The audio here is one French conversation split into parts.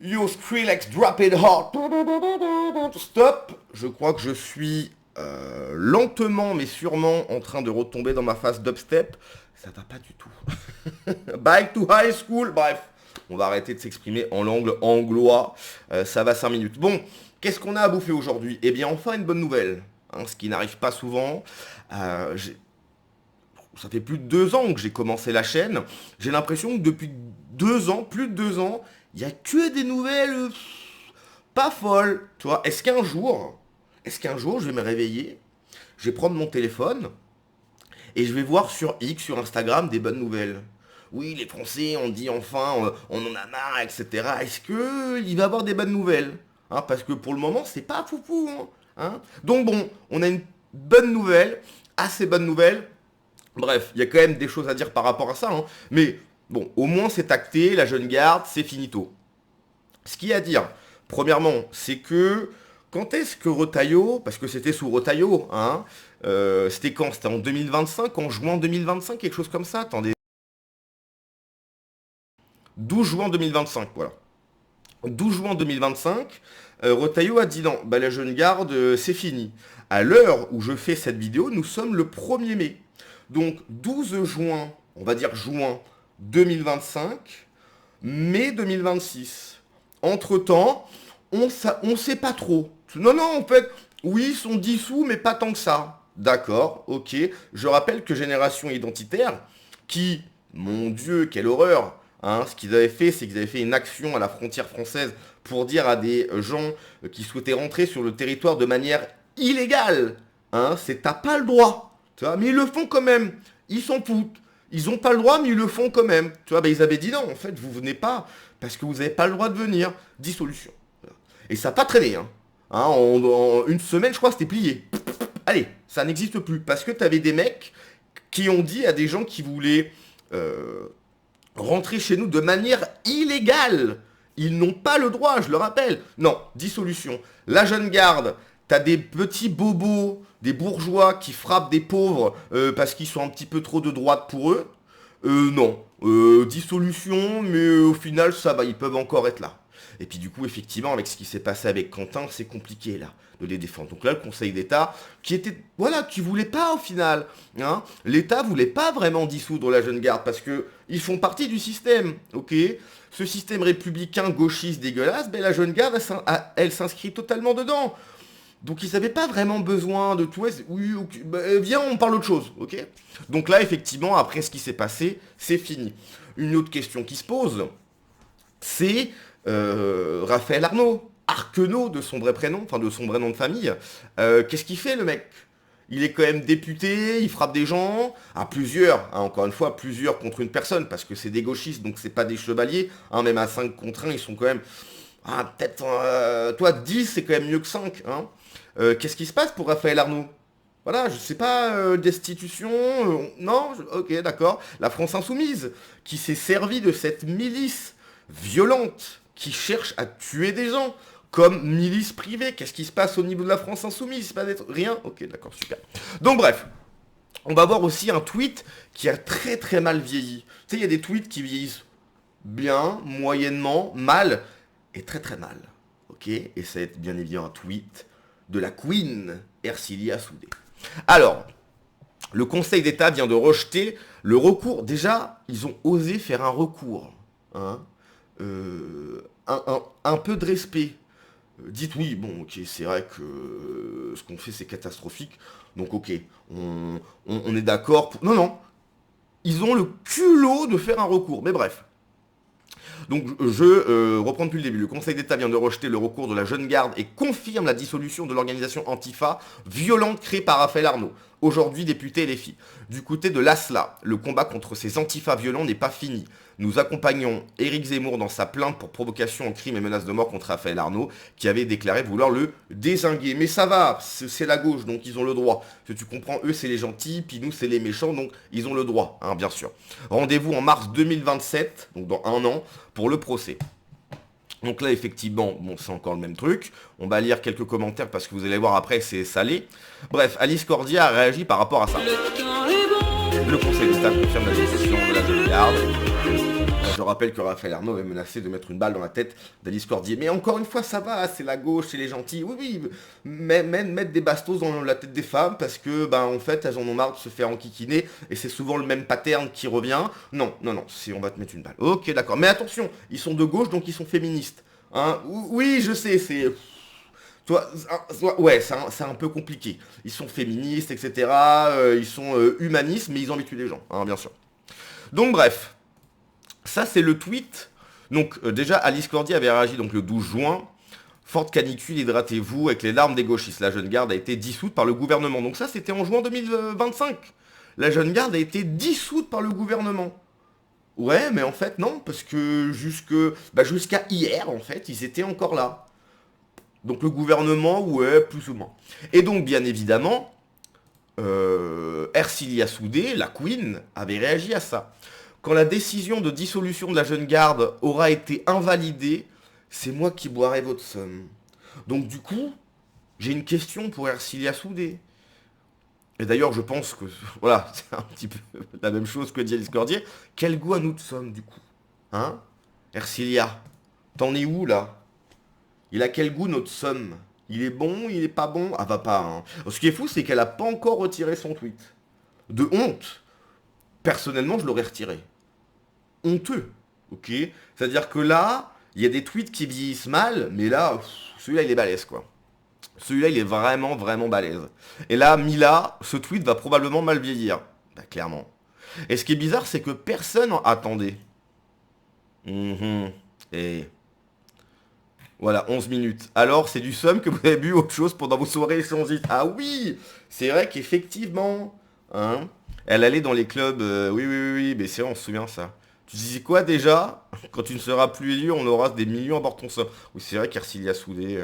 Yo Skrillex, drop it hot. Stop. Je crois que je suis lentement mais sûrement en train de retomber dans ma phase dubstep. Ça va pas du tout. Back to high school. Bref, on va arrêter de s'exprimer en langue anglois. Ça va 5 minutes. Bon, qu'est-ce qu'on a à bouffer aujourd'hui? Eh bien, enfin une bonne nouvelle. Hein, ce qui n'arrive pas souvent. Ça fait plus de 2 ans que j'ai commencé la chaîne. J'ai l'impression que depuis 2 ans, plus de 2 ans, il n'y a que des nouvelles pas folles. Tu vois, est-ce qu'un jour, je vais me réveiller, je vais prendre mon téléphone et je vais voir sur X, sur Instagram, des bonnes nouvelles. Oui, les Français, on dit enfin, on en a marre, etc. Est-ce qu'il va y avoir des bonnes nouvelles? Hein, parce que pour le moment, c'est pas foufou. Hein. Donc bon, on a une bonne nouvelle, assez bonne nouvelle. Bref, il y a quand même des choses à dire par rapport à ça. Hein. Mais bon, au moins c'est acté, la jeune garde, c'est finito. Ce qu'il y a à dire, premièrement, c'est que quand est-ce que Retailleau, parce que c'était sous Retailleau, hein, c'était quand? C'était en 2025, en juin 2025, quelque chose comme ça. Attendez. 12 juin 2025, voilà. 12 juin 2025, Retailleau a dit non, bah, la jeune garde, c'est fini. À l'heure où je fais cette vidéo, nous sommes le 1er mai. Donc 12 juin, on va dire juin 2025, mai 2026. Entre-temps, on sait pas trop. Non, non, en fait, oui, ils sont dissous, mais pas tant que ça. D'accord, ok. Je rappelle que Génération Identitaire, qui, mon Dieu, quelle horreur, hein, ce qu'ils avaient fait, c'est qu'ils avaient fait une action à la frontière française pour dire à des gens qui souhaitaient rentrer sur le territoire de manière illégale, hein, c'est t'as pas le droit. Tu vois, mais ils le font quand même. Ils s'en foutent. Ils n'ont pas le droit, mais ils le font quand même. Tu vois, bah, ils avaient dit non, en fait, vous venez pas parce que vous n'avez pas le droit de venir. Dissolution. Voilà. Et ça n'a pas traîné. Hein. Hein, en une semaine, je crois, c'était plié. Allez, ça n'existe plus. Parce que tu avais des mecs qui ont dit à des gens qui voulaient rentrer chez nous de manière illégale. Ils n'ont pas le droit, je le rappelle. Non, dissolution. La jeune garde, t'as des petits bobos, des bourgeois qui frappent des pauvres parce qu'ils sont un petit peu trop de droite pour eux. Non. Dissolution, mais au final, ça va, ils peuvent encore être là. Et puis du coup, effectivement, avec ce qui s'est passé avec Quentin, c'est compliqué là de les défendre. Donc là, le Conseil d'État, qui était, voilà, qui voulait pas au final. Hein, l'État voulait pas vraiment dissoudre la jeune garde parce que ils font partie du système, ok. Ce système républicain gauchiste dégueulasse, ben la jeune garde, elle s'inscrit totalement dedans. Donc ils n'avaient pas vraiment besoin de tout. Oui, okay, bah, viens, on parle autre chose, ok. Donc là, effectivement, après ce qui s'est passé, c'est fini. Une autre question qui se pose, c'est Raphaël Arnaud, Arquenot de son vrai prénom, enfin de son vrai nom de famille. Qu'est-ce qu'il fait le mec? Il est quand même député, il frappe des gens, à plusieurs, hein, encore une fois, plusieurs contre une personne, parce que c'est des gauchistes, donc c'est pas des chevaliers, hein, même à 5 contre 1, ils sont quand même... Ah, peut-être, toi, 10, c'est quand même mieux que 5, hein. Qu'est-ce qui se passe pour Raphaël Arnaud? Voilà, je sais pas, destitution, non, ok, d'accord. La France Insoumise, qui s'est servie de cette milice violente, qui cherche à tuer des gens, comme milice privée. Qu'est-ce qui se passe au niveau de la France Insoumise? C'est pas d'être rien? Ok, d'accord, super. Donc bref, on va voir aussi un tweet qui a très très mal vieilli. Tu sais, il y a des tweets qui vieillissent bien, moyennement, mal, et très très mal. Ok? Et ça va être bien évidemment un tweet de la Queen Ercilia Soudé. Alors, le Conseil d'État vient de rejeter le recours. Déjà, ils ont osé faire un recours. Hein, un peu de respect. Dites oui, bon, ok, c'est vrai que ce qu'on fait, c'est catastrophique. Donc, ok, on est d'accord. Non, non. Ils ont le culot de faire un recours. Mais bref. Donc je reprends depuis le début. Le Conseil d'État vient de rejeter le recours de la jeune garde et confirme la dissolution de l'organisation Antifa, violente créée par Raphaël Arnaud, aujourd'hui député LFI. Du côté de l'ASLA, le combat contre ces Antifa violents n'est pas fini. Nous accompagnons Éric Zemmour dans sa plainte pour provocation au crime et menace de mort contre Raphaël Arnaud, qui avait déclaré vouloir le dézinguer. Mais ça va, c'est la gauche, donc ils ont le droit. Tu comprends, eux c'est les gentils, puis nous c'est les méchants, donc ils ont le droit, hein, bien sûr. Rendez-vous en mars 2027, donc dans 1 an, pour le procès. Donc là, effectivement, bon, c'est encore le même truc. On va lire quelques commentaires parce que vous allez voir après, c'est salé. Bref, Alice Cordia a réagi par rapport à ça. Le Conseil d'État confirme la décision de la jeune garde. Je rappelle que Raphaël Arnaud avait menacé de mettre une balle dans la tête d'Alice Cordier. Mais encore une fois, ça va, c'est la gauche, c'est les gentils. Oui, oui, mettre des bastos dans la tête des femmes parce que, en fait, elles en ont marre de se faire enquiquiner et c'est souvent le même pattern qui revient. Non, non, non, on va te mettre une balle. Ok, d'accord. Mais attention, ils sont de gauche, donc ils sont féministes. Hein, oui, je sais, c'est... Ouais, c'est un peu compliqué. Ils sont féministes, etc. Ils sont humanistes, mais ils ont envie de tuer les gens, hein, bien sûr. Donc bref, ça c'est le tweet. Donc déjà, Alice Cordier avait réagi donc le 12 juin. Forte canicule, hydratez-vous avec les larmes des gauchistes. La jeune garde a été dissoute par le gouvernement. Donc ça c'était en juin 2025. La jeune garde a été dissoute par le gouvernement. Ouais, mais en fait non, parce que jusqu'à hier, en fait, ils étaient encore là. Donc le gouvernement, ouais, plus ou moins. Et donc, bien évidemment, Ercilia Soudé, la Queen, avait réagi à ça. Quand la décision de dissolution de la jeune garde aura été invalidée, c'est moi qui boirai votre somme. Donc du coup, j'ai une question pour Ercilia Soudé. Et d'ailleurs, je pense que, voilà, c'est un petit peu la même chose que dit Alice Cordier. Quel goût à nous de somme, du coup? Hein? Ercilia, t'en es où, là? Il a quel goût, notre somme? Il est bon, il est pas bon? Ah, va pas, hein. Ce qui est fou, c'est qu'elle a pas encore retiré son tweet. De honte. Personnellement, je l'aurais retiré. Honteux. Ok? C'est-à-dire que là, il y a des tweets qui vieillissent mal, mais là, celui-là, il est balèze, quoi. Celui-là, il est vraiment, vraiment balèze. Et là, Mila, ce tweet va probablement mal vieillir. Bah, clairement. Et ce qui est bizarre, c'est que personne en attendait. Et... Voilà, 11 minutes. Alors, c'est du somme que vous avez bu autre chose pendant vos soirées sans hit. Ah oui, c'est vrai qu'effectivement, hein, elle allait dans les clubs. Oui, oui, oui, oui, mais c'est vrai, on se souvient ça. Tu disais quoi déjà? Quand tu ne seras plus élu, on aura des millions à bord de ton somme. Oui, c'est vrai qu'Ercilia Soudé.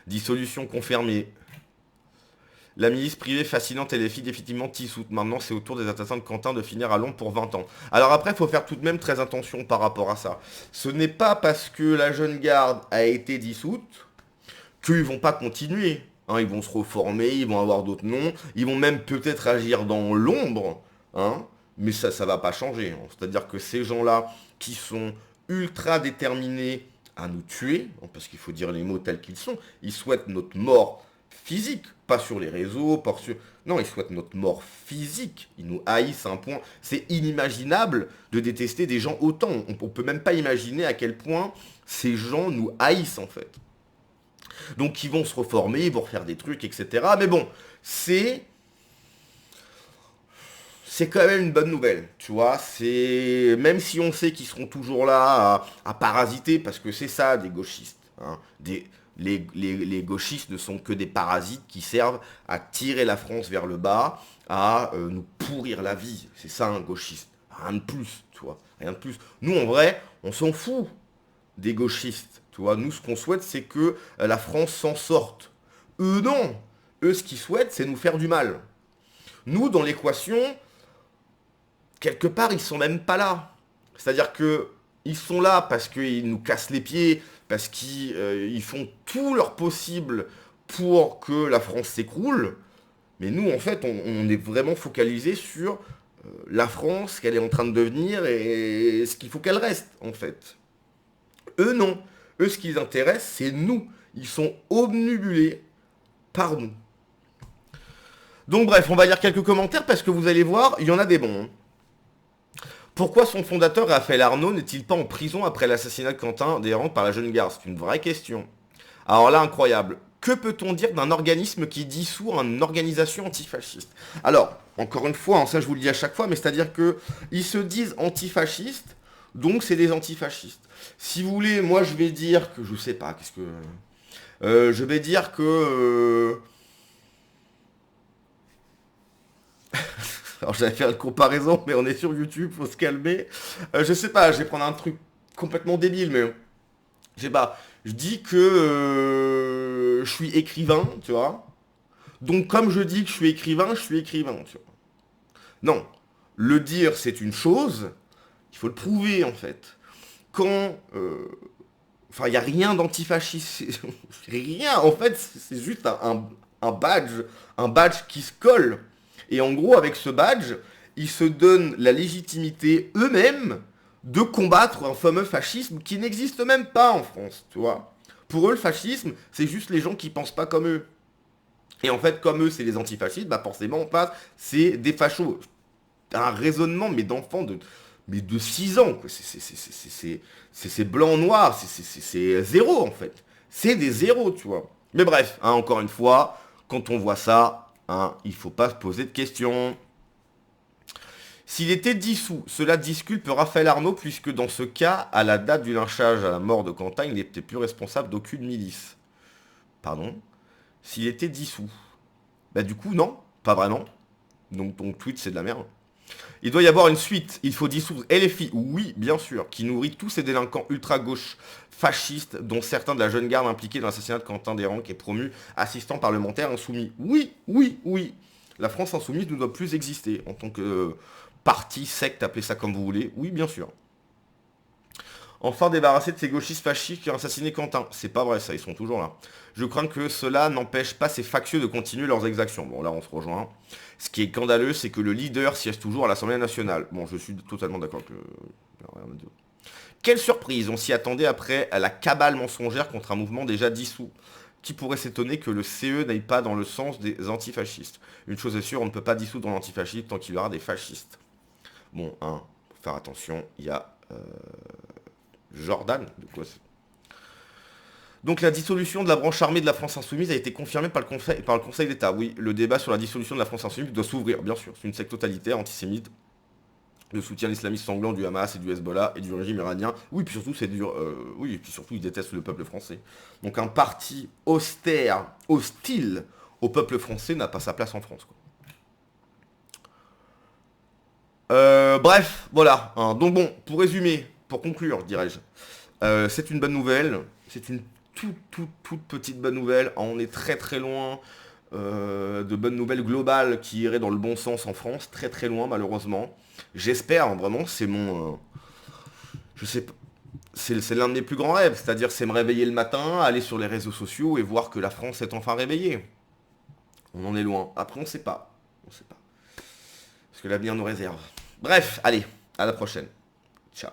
Dissolution confirmée. La milice privée fascinante et les filles définitivement dissoutes. Maintenant, c'est au tour des assassins de Quentin de finir à Londres pour 20 ans. Alors après, il faut faire tout de même très attention par rapport à ça. Ce n'est pas parce que la jeune garde a été dissoute qu'ils vont pas continuer. Hein, ils vont se reformer, ils vont avoir d'autres noms, ils vont même peut-être agir dans l'ombre. Hein, mais ça va pas changer. Hein. C'est-à-dire que ces gens-là qui sont ultra déterminés à nous tuer, hein, parce qu'il faut dire les mots tels qu'ils sont, ils souhaitent notre mort physique, pas sur les réseaux, pas sur... Non, ils souhaitent notre mort physique. Ils nous haïssent à un point... C'est inimaginable de détester des gens autant. On peut même pas imaginer à quel point ces gens nous haïssent, en fait. Donc, ils vont se reformer, ils vont refaire des trucs, etc. Mais bon, c'est quand même une bonne nouvelle, tu vois. C'est même si on sait qu'ils seront toujours là à parasiter, parce que c'est ça, des gauchistes. Hein, les gauchistes ne sont que des parasites qui servent à tirer la France vers le bas, à nous pourrir la vie. C'est ça un gauchiste. Rien de plus, tu vois. Rien de plus. Nous, en vrai, on s'en fout des gauchistes. Tu vois. Nous, ce qu'on souhaite, c'est que la France s'en sorte. Eux, non. Eux, ce qu'ils souhaitent, c'est nous faire du mal. Nous, dans l'équation, quelque part, ils sont même pas là. C'est-à-dire que ils sont là parce qu'ils nous cassent les pieds, parce qu'ils font tout leur possible pour que la France s'écroule. Mais nous, en fait, on est vraiment focalisé sur la France, qu'elle est en train de devenir et ce qu'il faut qu'elle reste, en fait. Eux, non. Eux, ce qui les intéresse, c'est nous. Ils sont obnubilés par nous. Donc bref, on va lire quelques commentaires parce que vous allez voir, il y en a des bons. Hein. Pourquoi son fondateur, Raphaël Arnaud, n'est-il pas en prison après l'assassinat de Quentin Desrandes par la jeune garde? C'est une vraie question. Alors là, incroyable. Que peut-on dire d'un organisme qui dissout une organisation antifasciste? Alors, encore une fois, hein, ça je vous le dis à chaque fois, mais c'est-à-dire que ils se disent antifascistes, donc c'est des antifascistes. Si vous voulez, moi je vais dire que, je sais pas, qu'est-ce que... je vais dire que... Alors j'allais faire une comparaison, mais on est sur YouTube, faut se calmer. Je sais pas, je vais prendre un truc complètement débile, mais... Je sais pas, je dis que je suis écrivain, tu vois. Donc comme je dis que je suis écrivain, tu vois. Non, le dire c'est une chose, il faut le prouver en fait. Quand... Enfin, il n'y a rien d'antifasciste, rien, en fait, c'est juste un badge qui se colle. Et en gros, avec ce badge, ils se donnent la légitimité eux-mêmes de combattre un fameux fascisme qui n'existe même pas en France, tu vois. Pour eux, le fascisme, c'est juste les gens qui pensent pas comme eux. Et en fait, comme eux, c'est les antifascistes, bah forcément, on passe, c'est des fachos. Un raisonnement, mais d'enfants de 6 ans, quoi. C'est blanc-noir, c'est zéro, en fait. C'est des zéros, tu vois. Mais bref, hein, encore une fois, quand on voit ça, hein, il faut pas se poser de questions. S'il était dissous, cela disculpe Raphaël Arnaud, puisque dans ce cas, à la date du lynchage à la mort de Quentin, il n'était plus responsable d'aucune milice. Pardon? S'il était dissous. Bah du coup, non, pas vraiment. Donc ton tweet, c'est de la merde. Il doit y avoir une suite. Il faut dissoudre LFI, oui, bien sûr, qui nourrit tous ces délinquants ultra-gauche fascistes, dont certains de la jeune garde impliqués dans l'assassinat de Quentin Desrangs, qui est promu assistant parlementaire insoumis. Oui, oui, oui. La France insoumise ne doit plus exister en tant que parti, secte, appelez ça comme vous voulez. Oui, bien sûr. Enfin débarrasser de ces gauchistes fascistes qui ont assassiné Quentin. C'est pas vrai ça, ils sont toujours là. Je crains que cela n'empêche pas ces factieux de continuer leurs exactions. Bon là on se rejoint. Ce qui est scandaleux, c'est que le leader siège toujours à l'Assemblée nationale. Bon, je suis totalement d'accord que... Quelle surprise, on s'y attendait après la cabale mensongère contre un mouvement déjà dissous. Qui pourrait s'étonner que le CE n'aille pas dans le sens des antifascistes? Une chose est sûre, on ne peut pas dissoudre l'antifascisme tant qu'il y aura des fascistes. Bon, hein, faut faire attention, il y a... Jordan, de quoi c'est... Donc la dissolution de la branche armée de la France Insoumise a été confirmée par le Conseil d'État. Oui, le débat sur la dissolution de la France Insoumise doit s'ouvrir, bien sûr. C'est une secte totalitaire, antisémite, de soutien à l'islamisme sanglant du Hamas et du Hezbollah et du régime iranien. Oui, puis surtout, c'est dur. Oui, et puis surtout, ils détestent le peuple français. Donc un parti austère, hostile au peuple français n'a pas sa place en France, quoi. Bref, voilà. Hein. Donc bon, pour résumer, pour conclure, dirais-je, c'est une bonne nouvelle. C'est une toute petite bonne nouvelle. On est très très loin de bonnes nouvelles globales qui iraient dans le bon sens en France. Très très loin, malheureusement. J'espère, hein, vraiment, c'est mon... je sais pas. C'est l'un de mes plus grands rêves. C'est-à-dire, c'est me réveiller le matin, aller sur les réseaux sociaux et voir que la France est enfin réveillée. On en est loin. Après, on sait pas. On sait pas. Parce que l'avenir nous réserve. Bref, allez, à la prochaine. Ciao.